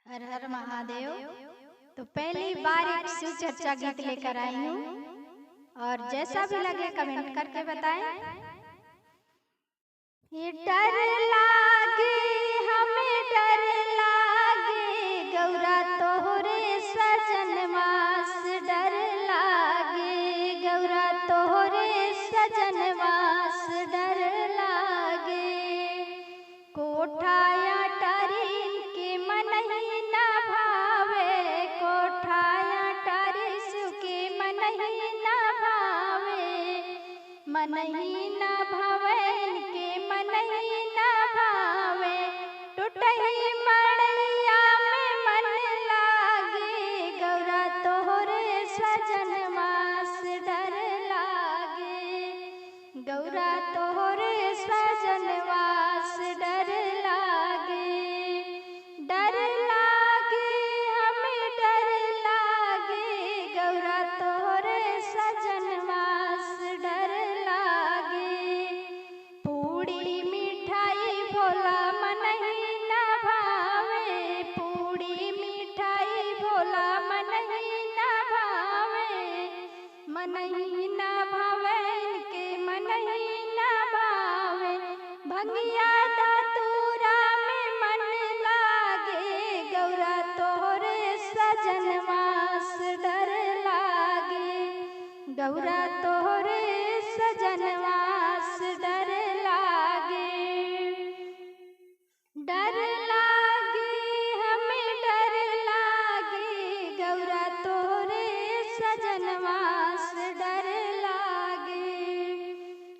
हर हर महादेव। तो पहली बार एक शिव चर्चा गीत लेकर आई हूँ और जैसा भी लगे कमेंट करके बताएं। ये डर लागे हमें डर लागे गौरा तोहरे सजनवास डर लागे गौरा तोहरे सजनवास डर लागे कोठाया टरीन के मन ही न भावे कोठाया टरी शिव के मन ही न भावे मन ही न भावे के मन ही न भावे टूटही मड़ैया में मन लागे गौरा तोहरे सजनवास डर लागे गौरा तोहरे सजनवास डर लागे हमें डर लागे गौरा तोहरे सजनवास डर लागे पूड़ी मिठाई भोला मन ही न भावे पूड़ी मिठाई भोला मन ही न भावे मन ही न भावे के मन ही न भावे भंगिया दातूरा में मन लागे गौरा तोहरे सजनवास डर लागे गौरा तोहरे सजनवास डर लागे हमें डर लागे गौरा तोहरे सजनवास डर लागे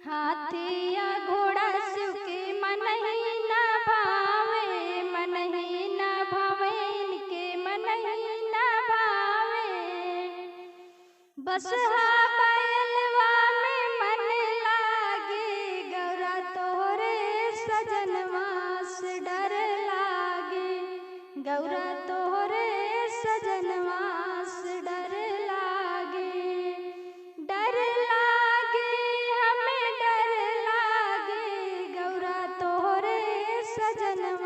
हाथिया घोड़ा शिव के मन ही न भावे मन ही न भावे इनके मन ही न भावे बसहा बैलवा में मन लागे गौरा तोहरे सजनवास डर लागे गौरा तोहरे सजनवास डर लागे हमें डर लागे गौरा तोहरे सजनवास